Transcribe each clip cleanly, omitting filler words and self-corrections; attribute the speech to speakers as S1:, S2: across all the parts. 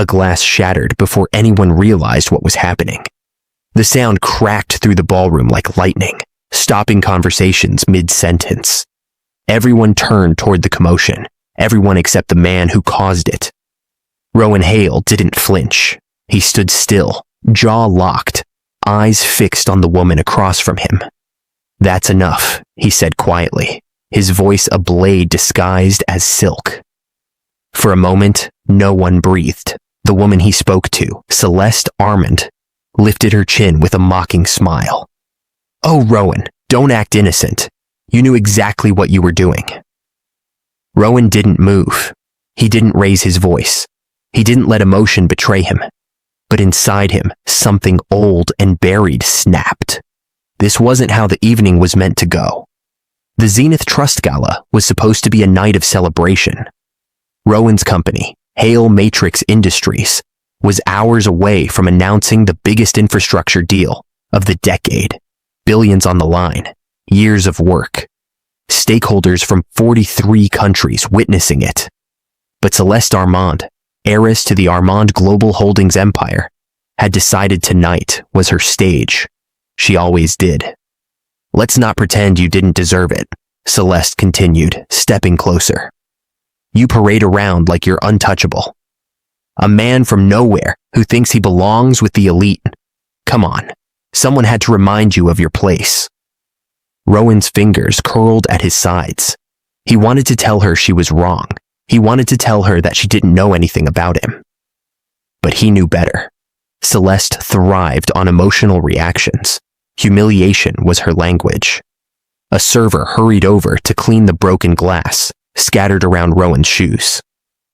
S1: A glass shattered before anyone realized what was happening. The sound cracked through the ballroom like lightning, stopping conversations mid-sentence. Everyone turned toward the commotion, everyone except the man who caused it. Rowan Hale didn't flinch. He stood still, jaw locked, eyes fixed on the woman across from him. "That's enough," he said quietly, his voice a blade disguised as silk. For a moment, no one breathed. The woman he spoke to, Celeste Armand, lifted her chin with a mocking smile. "Oh, Rowan, don't act innocent. You knew exactly what you were doing." Rowan didn't move. He didn't raise his voice. He didn't let emotion betray him. But inside him, something old and buried snapped. This wasn't how the evening was meant to go. The Zenith Trust Gala was supposed to be a night of celebration. Rowan's company, Hale Matrix Industries, was hours away from announcing the biggest infrastructure deal of the decade. Billions on the line, years of work. Stakeholders from 43 countries witnessing it. But Celeste Armand, heiress to the Armand Global Holdings empire, had decided tonight was her stage. She always did. "Let's not pretend you didn't deserve it," Celeste continued, stepping closer. "You parade around like you're untouchable. A man from nowhere who thinks he belongs with the elite. Come on, someone had to remind you of your place." Rowan's fingers curled at his sides. He wanted to tell her she was wrong. He wanted to tell her that she didn't know anything about him. But he knew better. Celeste thrived on emotional reactions. Humiliation was her language. A server hurried over to clean the broken glass, scattered around Rowan's shoes.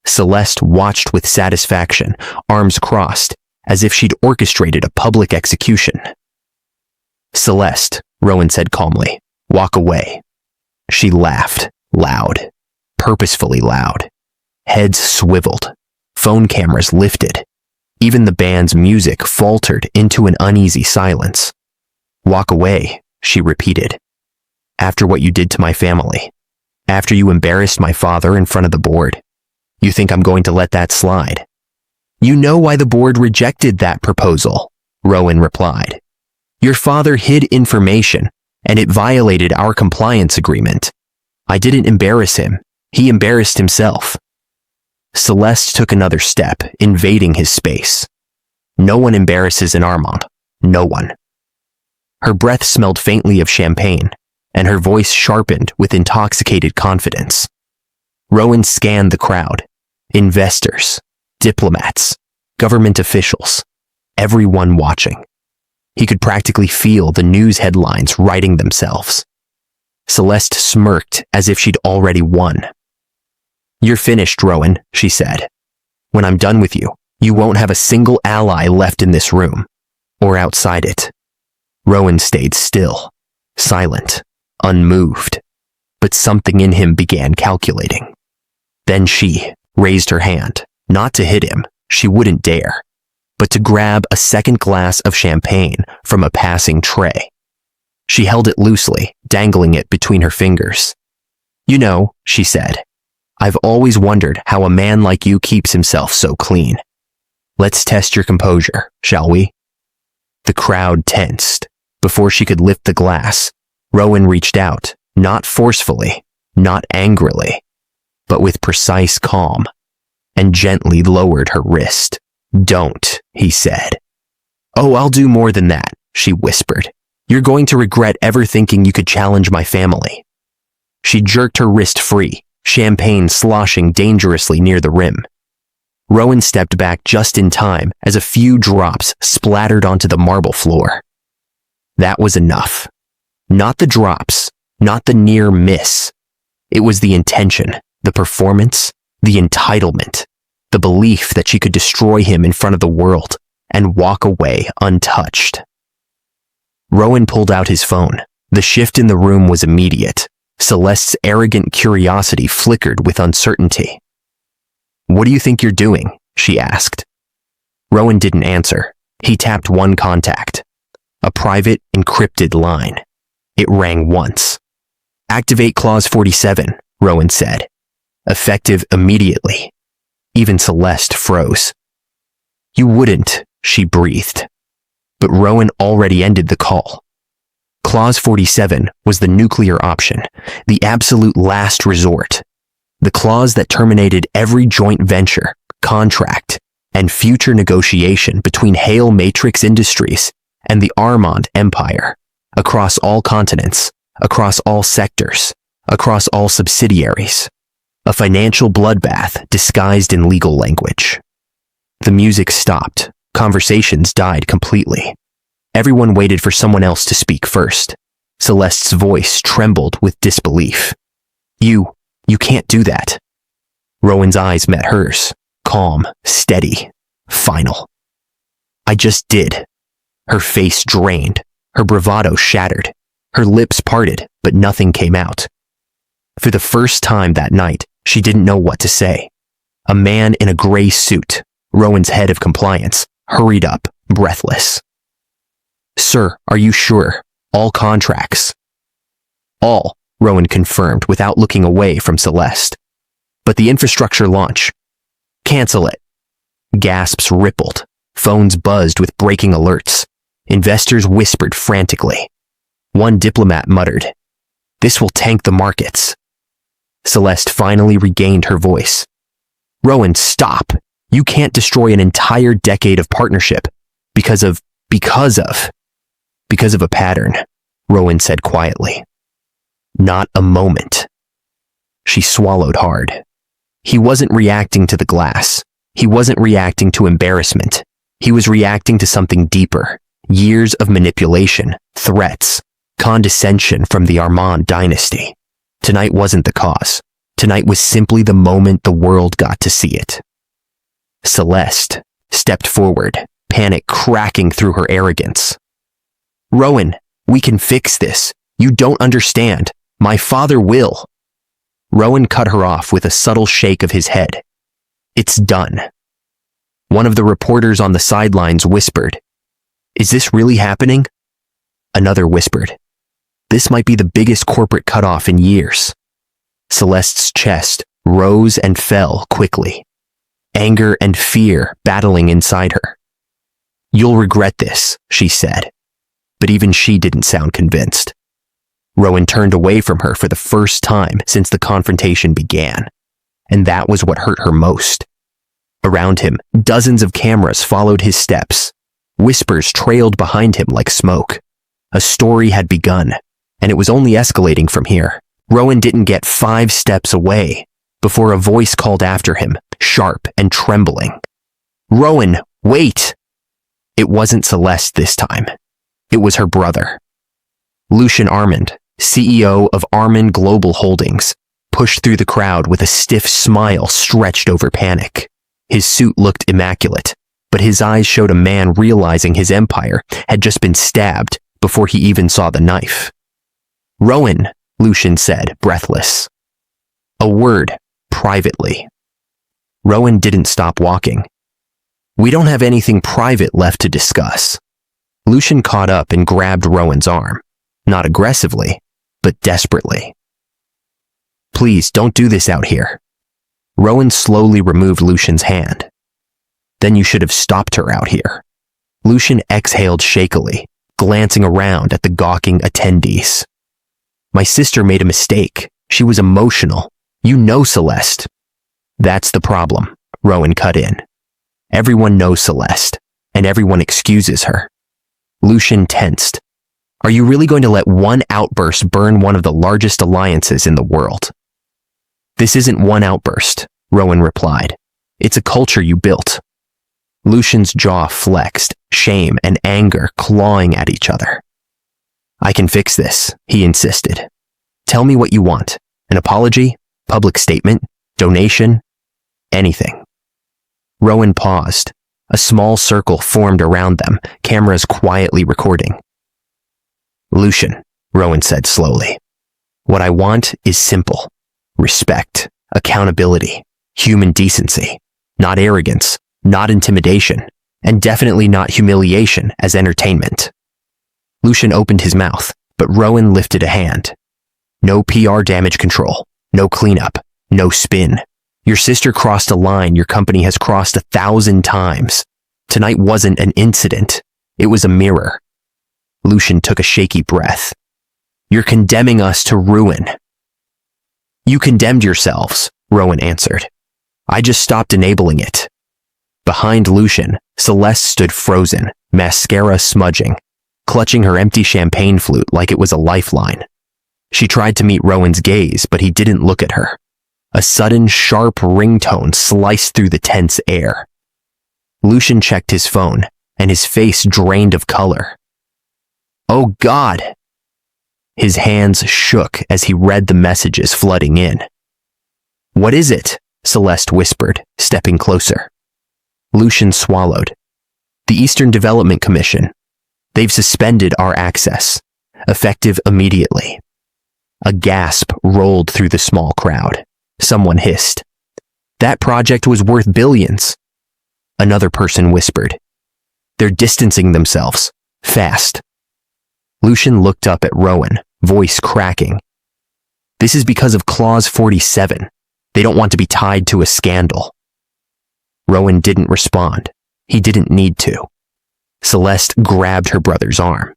S1: Celeste watched with satisfaction, arms crossed, as if she'd orchestrated a public execution. "Celeste," Rowan said calmly, "walk away." She laughed, loud, purposefully loud. Heads swiveled, phone cameras lifted. Even the band's music faltered into an uneasy silence. "Walk away," she repeated. "After what you did to my family. After you embarrassed my father in front of the board. You think I'm going to let that slide?" "You know why the board rejected that proposal," Rowan replied. "Your father hid information, and it violated our compliance agreement. I didn't embarrass him. He embarrassed himself." Celeste took another step, invading his space. "No one embarrasses an Armand. No one." Her breath smelled faintly of champagne, and her voice sharpened with intoxicated confidence. Rowan scanned the crowd. Investors, diplomats, government officials, everyone watching. He could practically feel the news headlines writing themselves. Celeste smirked as if she'd already won. "You're finished, Rowan," she said. "When I'm done with you, you won't have a single ally left in this room, or outside it." Rowan stayed still, silent, unmoved, but something in him began calculating. Then she raised her hand, not to hit him, she wouldn't dare, but to grab a second glass of champagne from a passing tray. She held it loosely, dangling it between her fingers. "You know," she said, "I've always wondered how a man like you keeps himself so clean. Let's test your composure, shall we?" The crowd tensed. Before she could lift the glass, Rowan reached out, not forcefully, not angrily, but with precise calm, and gently lowered her wrist. "Don't," he said. "Oh, I'll do more than that," she whispered. "You're going to regret ever thinking you could challenge my family." She jerked her wrist free, champagne sloshing dangerously near the rim. Rowan stepped back just in time as a few drops splattered onto the marble floor. That was enough. Not the drops, not the near miss. It was the intention, the performance, the entitlement, the belief that she could destroy him in front of the world and walk away untouched. Rowan pulled out his phone. The shift in the room was immediate. Celeste's arrogant curiosity flickered with uncertainty. "What do you think you're doing?" she asked. Rowan didn't answer. He tapped one contact. A private, encrypted line. It rang once. "Activate Clause 47, Rowan said. "Effective immediately." Even Celeste froze. You wouldn't, she breathed. But Rowan already ended the call. Clause 47 was the nuclear option, the absolute last resort. The clause that terminated every joint venture, contract, and future negotiation between Hale Matrix Industries and the Armand Empire, across all continents, across all sectors, across all subsidiaries. A financial bloodbath disguised in legal language. The music stopped. Conversations died completely. Everyone waited for someone else to speak first. Celeste's voice trembled with disbelief. You can't do that. Rowan's eyes met hers, calm, steady, final. I just did. Her face drained, her bravado shattered, her lips parted, but nothing came out. For the first time that night, she didn't know what to say. A man in a gray suit, Rowan's head of compliance, hurried up, breathless. Sir, are you sure? All contracts? All, Rowan confirmed without looking away from Celeste. But the infrastructure launch. Cancel it. Gasps rippled. Phones buzzed with breaking alerts. Investors whispered frantically. One diplomat muttered, This will tank the markets. Celeste finally regained her voice. Rowan, stop. You can't destroy an entire decade of partnership because of a pattern, Rowan said quietly. Not a moment. She swallowed hard. He wasn't reacting to the glass. He wasn't reacting to embarrassment. He was reacting to something deeper. Years of manipulation, threats, condescension from the Armand dynasty. Tonight wasn't the cause. Tonight was simply the moment the world got to see it. Celeste stepped forward, panic cracking through her arrogance. Rowan, we can fix this. You don't understand. My father will. Rowan cut her off with a subtle shake of his head. It's done. One of the reporters on the sidelines whispered, Is this really happening? Another whispered, This might be the biggest corporate cutoff in years. Celeste's chest rose and fell quickly, anger and fear battling inside her. You'll regret this, she said. But even she didn't sound convinced. Rowan turned away from her for the first time since the confrontation began, and that was what hurt her most. Around him, dozens of cameras followed his steps. Whispers trailed behind him like smoke. A story had begun, and it was only escalating from here. Rowan didn't get 5 steps away before a voice called after him, sharp and trembling. Rowan, wait! It wasn't Celeste this time. It was her brother. Celeste Armand, CEO of Armand Global Holdings, pushed through the crowd with a stiff smile stretched over panic. His suit looked immaculate, but his eyes showed a man realizing his empire had just been stabbed before he even saw the knife. Rowan, Lucian said, breathless. A word, privately. Rowan didn't stop walking. We don't have anything private left to discuss. Lucian caught up and grabbed Rowan's arm, not aggressively, but desperately. Please don't do this out here. Rowan slowly removed Lucian's hand. Then you should have stopped her out here. Lucian exhaled shakily, glancing around at the gawking attendees. My sister made a mistake. She was emotional. You know Celeste. That's the problem, Rowan cut in. Everyone knows Celeste, and everyone excuses her. Lucian tensed. Are you really going to let one outburst burn one of the largest alliances in the world? This isn't one outburst, Rowan replied. It's a culture you built. Lucian's jaw flexed, shame and anger clawing at each other. I can fix this, he insisted. Tell me what you want. An apology? Public statement? Donation? Anything. Rowan paused. A small circle formed around them, cameras quietly recording. Lucian, Rowan said slowly. What I want is simple. Respect, accountability, human decency. Not arrogance, not intimidation, and definitely not humiliation as entertainment. Lucian opened his mouth, but Rowan lifted a hand. No PR damage control, no cleanup, no spin. Your sister crossed a line your company has crossed 1,000 times. Tonight wasn't an incident. It was a mirror. Lucian took a shaky breath. You're condemning us to ruin. You condemned yourselves, Rowan answered. I just stopped enabling it. Behind Lucian, Celeste stood frozen, mascara smudging, clutching her empty champagne flute like it was a lifeline. She tried to meet Rowan's gaze, but he didn't look at her. A sudden, sharp ringtone sliced through the tense air. Lucian checked his phone, and his face drained of color. Oh God! His hands shook as he read the messages flooding in. What is it? Celeste whispered, stepping closer. Lucian swallowed. The Eastern Development Commission. They've suspended our access, effective immediately. A gasp rolled through the small crowd. Someone hissed. That project was worth billions. Another person whispered. They're distancing themselves. Fast. Lucian looked up at Rowan, voice cracking. This is because of Clause 47. They don't want to be tied to a scandal. Rowan didn't respond. He didn't need to. Celeste grabbed her brother's arm.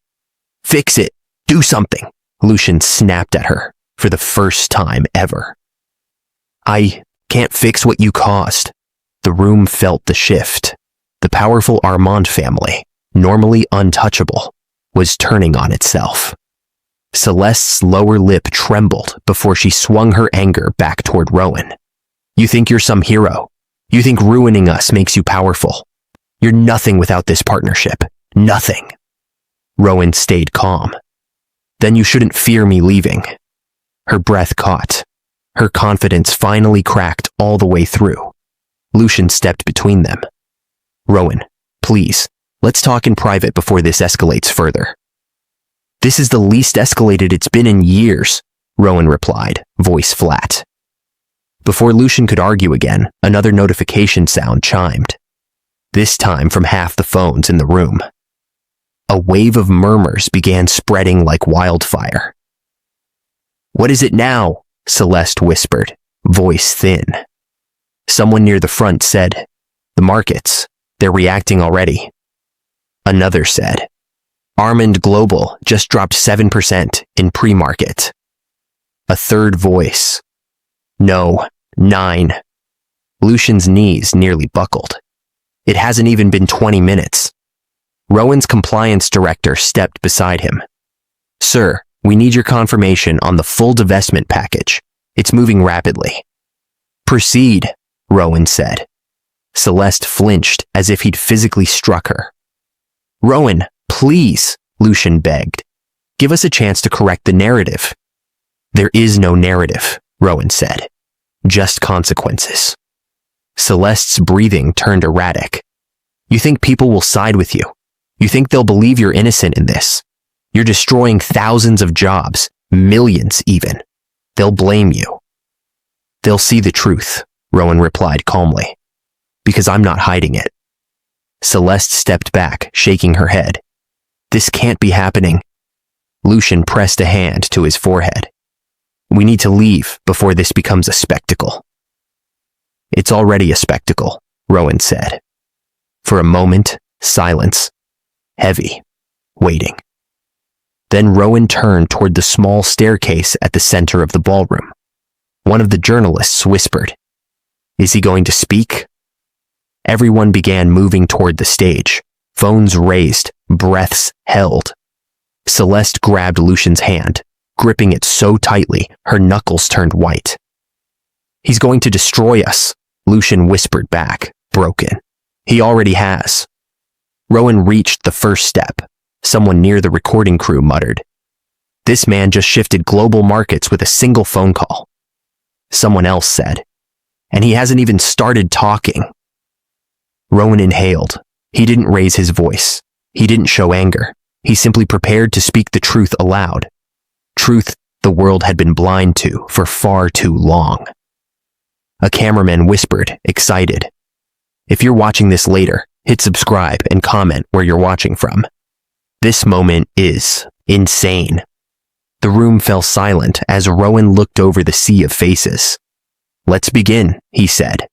S1: Fix it. Do something. Lucian snapped at her for the first time ever. I can't fix what you caused. The room felt the shift. The powerful Armand family, normally untouchable, was turning on itself. Celeste's lower lip trembled before she swung her anger back toward Rowan. You think you're some hero. You think ruining us makes you powerful. You're nothing without this partnership. Nothing. Rowan stayed calm. Then you shouldn't fear me leaving. Her breath caught. Her confidence finally cracked all the way through. Lucian stepped between them. Rowan, please, let's talk in private before this escalates further. This is the least escalated it's been in years, Rowan replied, voice flat. Before Lucian could argue again, another notification sound chimed. This time from half the phones in the room. A wave of murmurs began spreading like wildfire. What is it now? Celeste whispered, voice thin. Someone near the front said, the markets, they're reacting already. Another said, Armand Global just dropped 7% in pre-market. A third voice, no, 9. Lucian's knees nearly buckled. It hasn't even been 20 minutes. Rowan's compliance director stepped beside him. Sir, we need your confirmation on the full divestment package. It's moving rapidly. Proceed, Rowan said. Celeste flinched as if he'd physically struck her. Rowan, please, Lucian begged. Give us a chance to correct the narrative. There is no narrative, Rowan said. Just consequences. Celeste's breathing turned erratic. You think people will side with you? You think they'll believe you're innocent in this? You're destroying thousands of jobs, millions even. They'll blame you. They'll see the truth, Rowan replied calmly. Because I'm not hiding it. Celeste stepped back, shaking her head. This can't be happening. Lucian pressed a hand to his forehead. We need to leave before this becomes a spectacle. It's already a spectacle, Rowan said. For a moment, silence. Heavy. Waiting. Then Rowan turned toward the small staircase at the center of the ballroom. One of the journalists whispered, Is he going to speak? Everyone began moving toward the stage, phones raised, breaths held. Celeste grabbed Lucian's hand, gripping it so tightly her knuckles turned white. He's going to destroy us, Lucian whispered back, broken. He already has. Rowan reached the first step. Someone near the recording crew muttered. This man just shifted global markets with a single phone call. Someone else said. And he hasn't even started talking. Rowan inhaled. He didn't raise his voice. He didn't show anger. He simply prepared to speak the truth aloud. Truth the world had been blind to for far too long. A cameraman whispered, excited. If you're watching this later, hit subscribe and comment where you're watching from. This moment is insane. The room fell silent as Rowan looked over the sea of faces. Let's begin, he said.